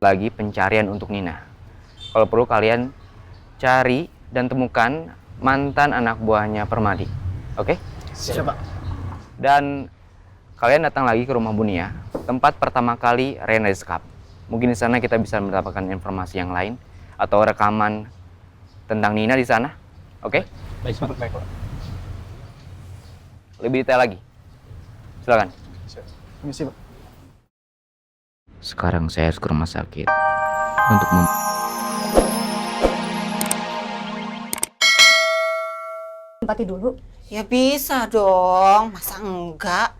lagi pencarian untuk Nina. Kalau perlu kalian cari dan temukan mantan anak buahnya Permadi. Oke? Siap, Pak. Dan kalian datang lagi ke rumah Bunia, tempat pertama kali Rena disekap. Mungkin di sana kita bisa mendapatkan informasi yang lain atau rekaman tentang Nina di sana. Oke? Baik, Pak. Baik, Pak. Lebih detail lagi. Silakan. Siap. Permisi, Pak. Sekarang saya harus ke rumah sakit untuk Tempati dulu. Ya bisa dong, masa enggak?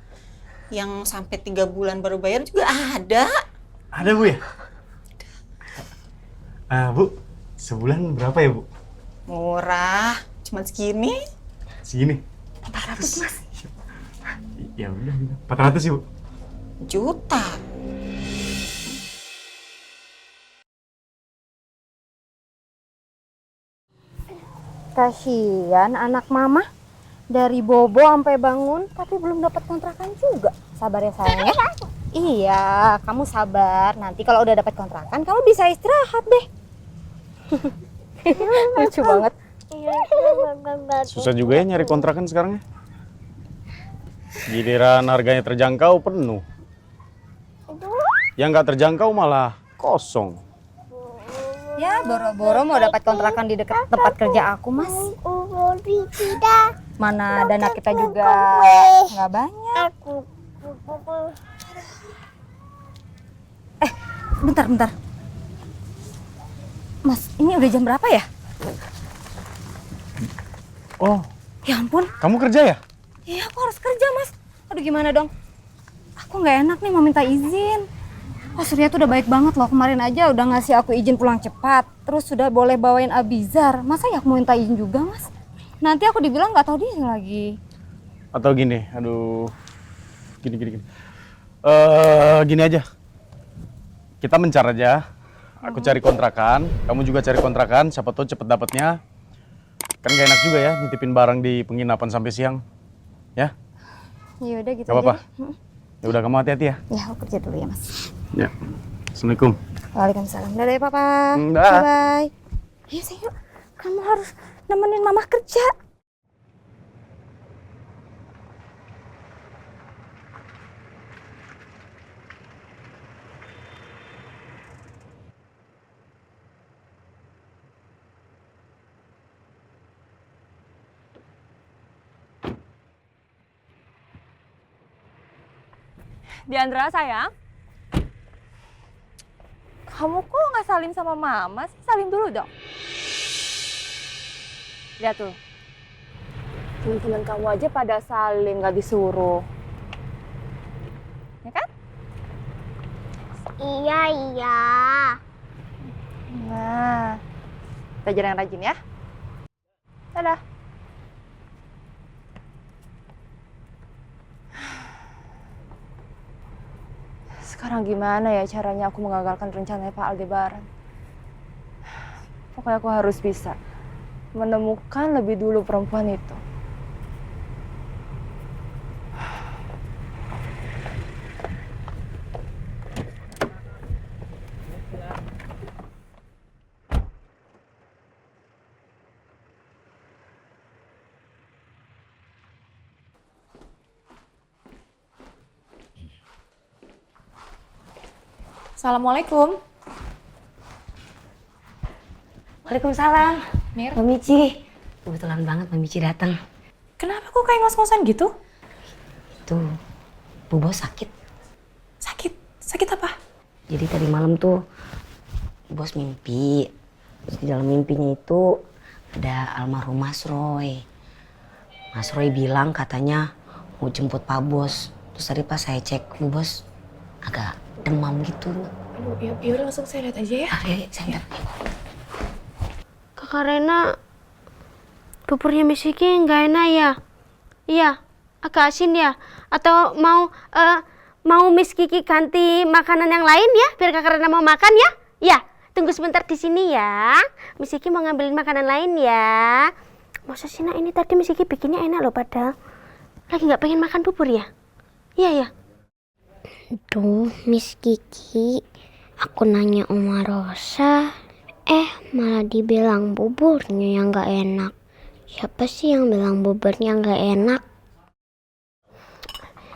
Yang sampai 3 bulan baru bayar juga ada. Ada, Bu, ya? Bu, sebulan berapa ya, Bu? Murah, cuma segini. Segini? 400, Mas. Ya udah, 400 sih, Bu. Juta. Kasihan anak mama. Dari bobo sampai bangun, tapi belum dapat kontrakan juga. Sabar ya sayang ya. Iya, kamu sabar. Nanti kalau udah dapat kontrakan, kamu bisa istirahat deh. Lucu banget. Susah juga ya nyari kontrakan sekarang ya. Giliran harganya terjangkau penuh. Yang nggak terjangkau malah kosong. Ya, boro-boro mau dapat kontrakan di dekat tempat kerja aku, Mas. Mana dana kita juga nggak banyak. Bentar. Mas, ini udah jam berapa ya? Oh, Ya ampun, kamu kerja ya? iya aku harus kerja, Mas. Aduh gimana dong? Aku nggak enak nih mau minta izin. Oh Surya tuh udah baik banget loh, kemarin aja udah ngasih aku izin pulang cepat. Terus sudah boleh bawain Abizar. Masa ya aku mau minta izin juga, Mas? Nanti aku dibilang nggak tahu diri lagi. Atau gini, aduh, gini. Gini aja, kita mencar aja. Aku cari kontrakan, kamu juga cari kontrakan. Siapa tahu cepet dapetnya. Kan gak enak juga ya nitipin barang di penginapan sampai siang, ya? Ya udah gitu. Gak apa-apa. aja. Ya udah, kamu hati-hati ya. Ya aku kerja dulu ya, Mas. Ya. Assalamualaikum. Waalaikumsalam. Dadah ya, Papa. Dah. Bye-bye. Ayo, sayang, yuk. Kamu harus nemenin Mama kerja. Diandra sayang, kamu kok nggak salim sama mama sih? Salim dulu dong. Lihat tuh, teman-teman kamu aja pada salim nggak disuruh, ya kan? Iya. Nah, belajar yang rajin ya. Dadah. Sekarang gimana ya caranya aku mengagalkan rencananya Pak Aldebaran? Pokoknya aku harus bisa menemukan lebih dulu perempuan itu. Assalamualaikum. Waalaikumsalam. Mir. Mbak Mici. Kebetulan banget Mbak Mici datang. Kenapa kok kayak ngos-ngosan gitu? Tuh, Bu Bos sakit. Sakit? Sakit apa? Jadi tadi malam tuh Bos mimpi. Terus di dalam mimpinya itu ada almarhum Mas Roy. Mas Roy bilang katanya mau jemput Pak Bos. Terus tadi pas saya cek Bu Bos agak demam gitu. Aduh, ya udah langsung saya lihat aja ya. Ya, saya lihat. Kakak Rena, buburnya Miss Kiki nggak enak ya? Iya, agak asin ya? Atau mau Miss Kiki ganti makanan yang lain ya? Biar Kakak Rena mau makan ya? Ya, tunggu sebentar di sini ya. Miss Kiki mau ngambilin makanan lain ya. Masa sih nak, ini tadi Miss Kiki bikinnya enak loh padahal. Lagi nggak pengen makan bubur ya? Iya ya. Tuh, Miss Kiki, Aku nanya Oma Rosa, malah dibilang buburnya yang gak enak. Siapa sih yang bilang buburnya gak enak?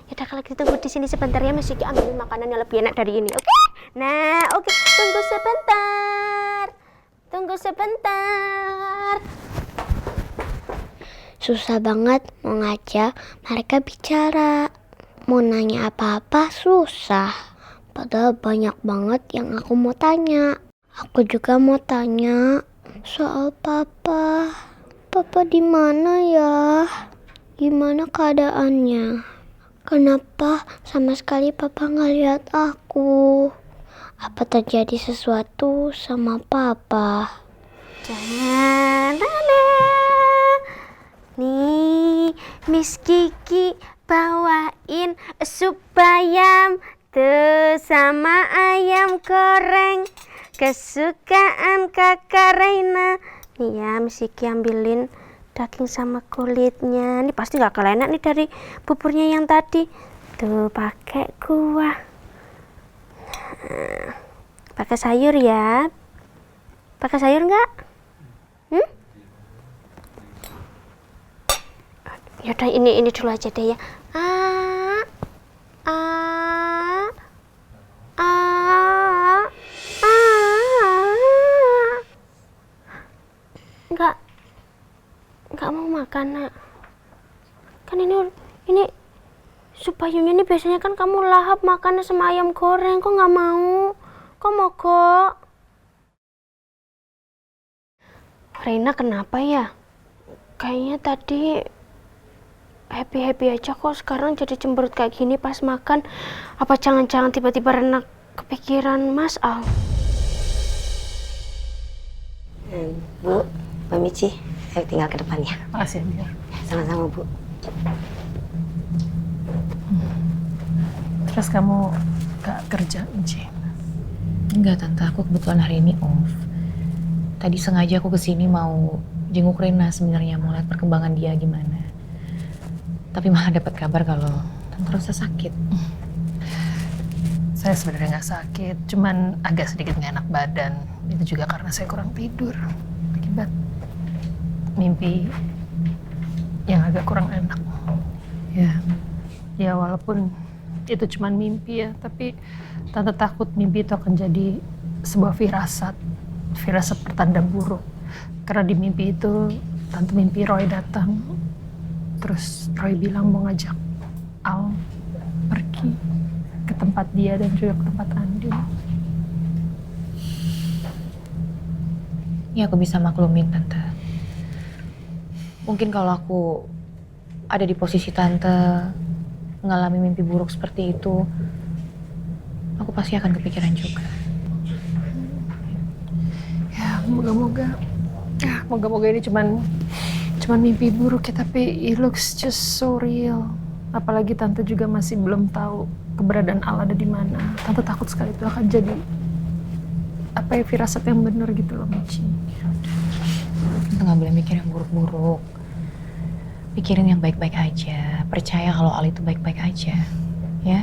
Yaudah kalau gitu tunggu di sini sebentar ya, Miss Kiki ambil makanan yang lebih enak dari ini, oke? Nah, oke. Tunggu sebentar. Tunggu sebentar. Susah banget mau ngajak mereka bicara. Mau nanya apa-apa susah. Padahal banyak banget yang aku mau tanya. Aku juga mau tanya soal papa. Papa di mana ya? Gimana keadaannya? Kenapa sama sekali papa nggak lihat aku? Apa terjadi sesuatu sama papa? Jangan. Nih, Miss Kiki bawain sup ayam tuh sama ayam goreng kesukaan kakak Reina. Nih ya, Miss Kiki ambilin daging sama kulitnya. Ini pasti gak kalah enak nih dari buburnya yang tadi. Tuh pakai kuah. Nah, pakai sayur ya. Pakai sayur nggak? Yaudah ini dulu aja deh ya. Nggak mau makan, Nak. Kan ini sup ayamnya ini biasanya kan kamu lahap makannya sama ayam goreng. Kok nggak mau? Kok mogok? Reina kenapa ya? Kayaknya tadi happy-happy aja kok, sekarang jadi cemberut kayak gini pas makan. Apa jangan-jangan tiba-tiba Reina kepikiran Mas Al? Bu, Mbak Michi, ayo tinggal ke depan ya. Makasih, Mir. Sama-sama, Bu. Terus kamu gak kerja, Michi? Enggak, Tante. Aku kebetulan hari ini off. Tadi sengaja aku kesini mau jenguk Rena sebenarnya, mau lihat perkembangan dia gimana. Tapi malah dapat kabar kalau Tante Rosa sakit. Saya sebenarnya nggak sakit, cuman agak sedikit nggak enak badan. Itu juga karena saya kurang tidur akibat mimpi yang agak kurang enak. Ya walaupun itu cuman mimpi ya, tapi Tante takut mimpi itu akan jadi sebuah firasat pertanda buruk. Karena di mimpi itu Tante mimpi Roy datang, terus Roy bilang mau ngajak Al pergi ke tempat dia dan juga ke tempat Andin. Ya aku bisa maklumin, Tante. Mungkin kalau aku ada di posisi Tante mengalami mimpi buruk seperti itu, aku pasti akan kepikiran juga. Ya moga-moga ini cuman mimpi buruk ya, tapi it looks just so real. Apalagi Tante juga masih belum tahu keberadaan Al ada di mana. Tante takut sekali itu akan jadi firasat yang benar gitu loh, Michi. Tante nggak boleh mikir yang buruk-buruk. Pikirin yang baik-baik aja. Percaya kalau Al itu baik-baik aja, ya.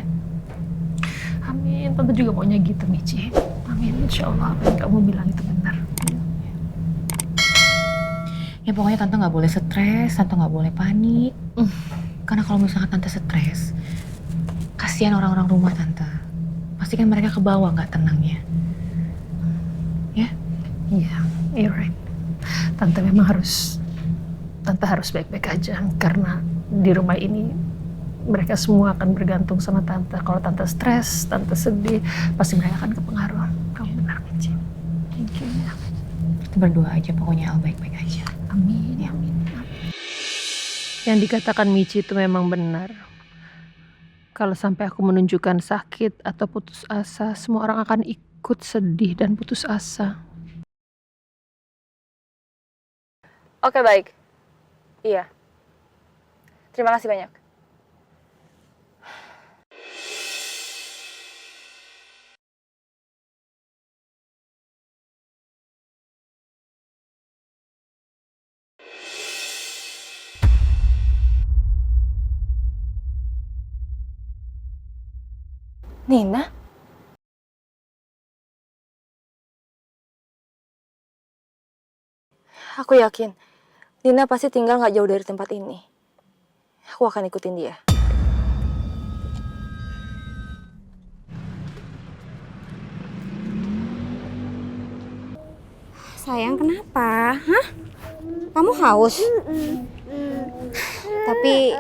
Amin. Tante juga maunya gitu, Michi. Amin. Insya Allah apa yang kamu bilang itu benar. Ya pokoknya Tante nggak boleh stres, Tante nggak boleh panik. Karena kalau misalkan Tante stres, kasihan orang-orang rumah Tante. Pasti kan mereka ke bawah nggak tenangnya. Ya? Iya, you're right. Tante harus baik-baik aja, karena di rumah ini mereka semua akan bergantung sama Tante. Kalau Tante stres, Tante sedih, pasti mereka akan kepengaruh. Kamu benar, Michi. Thank you ya. Kita berdoa aja pokoknya Al baik-baik aja. Amin. Ya, amin. Yang dikatakan Michi itu memang benar. Kalau sampai aku menunjukkan sakit atau putus asa, semua orang akan ikut sedih dan putus asa. Oke, baik. Iya. Terima kasih banyak. Nina? Aku yakin Nina pasti tinggal nggak jauh dari tempat ini. Aku akan ikutin dia. Sayang, kenapa? Hah? Kamu haus? Tapi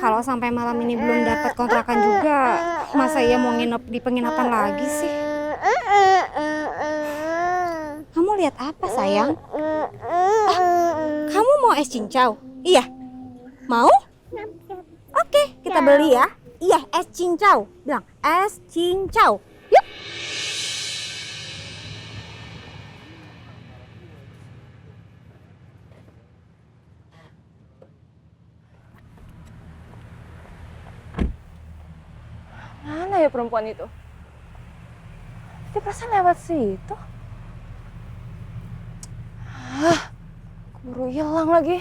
kalau sampai malam ini belum dapat kontrakan juga, masa iya mau nginep di penginapan lagi sih? Kamu lihat apa, sayang? Kamu mau es cincau? Iya. Mau? Oke, kita beli ya. Iya, es cincau. Bilang, es cincau. Yuk. Mana ya perempuan itu? Dia perasaan lewat situ. Keburu hilang lagi.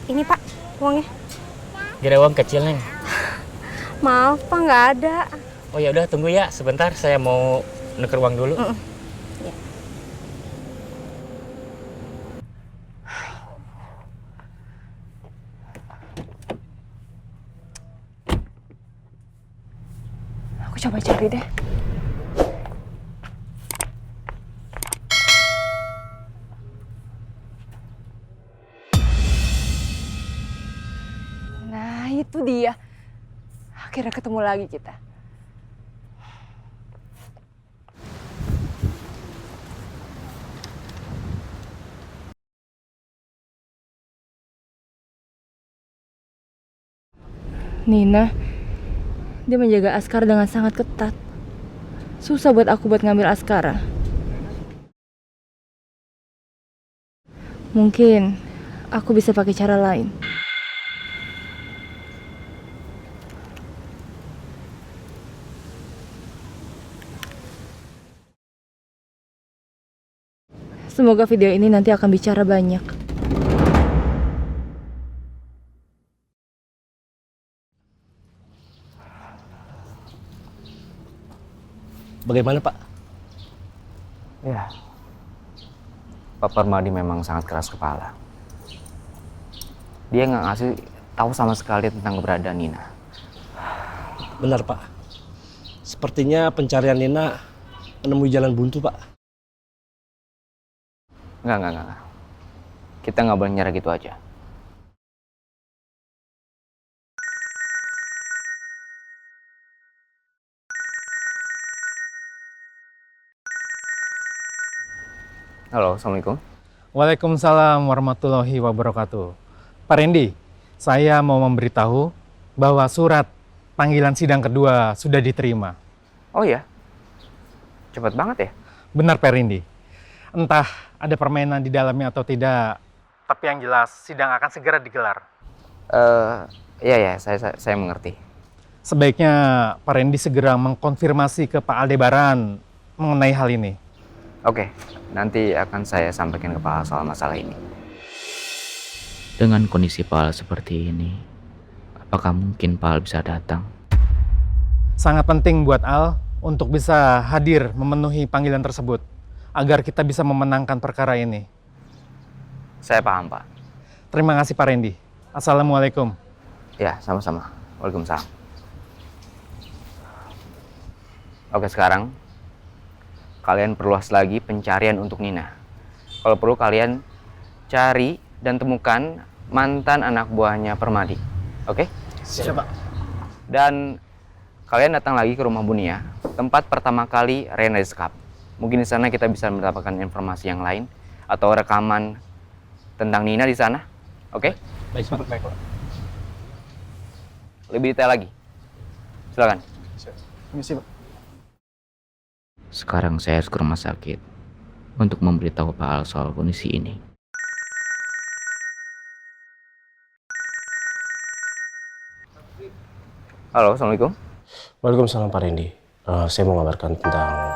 Ini Pak, uangnya. Gak ada uang kecil, Neng. Maaf Pak, nggak ada. Oh ya udah, tunggu ya sebentar, saya mau nuker uang dulu. Ya. Aku coba cari deh. Nah, itu dia. Akhirnya ketemu lagi kita. Nina, dia menjaga Askara dengan sangat ketat. Susah buat aku buat ngambil Askara. Mungkin aku bisa pakai cara lain. Semoga video ini nanti akan bicara banyak. Bagaimana, Pak? Ya, Pak Permadi memang sangat keras kepala. Dia nggak ngasih tahu sama sekali tentang keberadaan Nina. Benar, Pak. Sepertinya pencarian Nina menemui jalan buntu, Pak. Enggak. Kita nggak boleh nyerah gitu aja. Halo, Assalamualaikum. Waalaikumsalam warahmatullahi wabarakatuh. Pak Randy, saya mau memberitahu bahwa surat panggilan sidang kedua sudah diterima. Oh ya? Cepat banget ya? Benar Pak Randy. Entah ada permainan di dalamnya atau tidak, tapi yang jelas sidang akan segera digelar. Iya, saya mengerti. Sebaiknya Pak Randy segera mengkonfirmasi ke Pak Aldebaran mengenai hal ini. Oke, nanti akan saya sampaikan ke Pak Al soal masalah ini. Dengan kondisi Pak Al seperti ini, apakah mungkin Pak Al bisa datang? Sangat penting buat Al untuk bisa hadir memenuhi panggilan tersebut, agar kita bisa memenangkan perkara ini. Saya paham, Pak. Terima kasih Pak Randy. Assalamualaikum. Ya, sama-sama. Waalaikumsalam. Oke, sekarang kalian perluas lagi pencarian untuk Nina. Kalau perlu kalian cari dan temukan mantan anak buahnya Permadi. Oke? Siap, Pak. Dan kalian datang lagi ke rumah Bunia, tempat pertama kali Rena disekap. Mungkin di sana kita bisa mendapatkan informasi yang lain atau rekaman tentang Nina di sana. Oke? Baik, Pak. Baik, Pak. Lebih detail lagi. Silakan. Misi, Pak. Sekarang saya harus ke rumah sakit untuk memberitahu Pak Al soal kondisi ini. Halo, Assalamualaikum. Waalaikumsalam Pak Randy. Saya mau ngabarkan tentang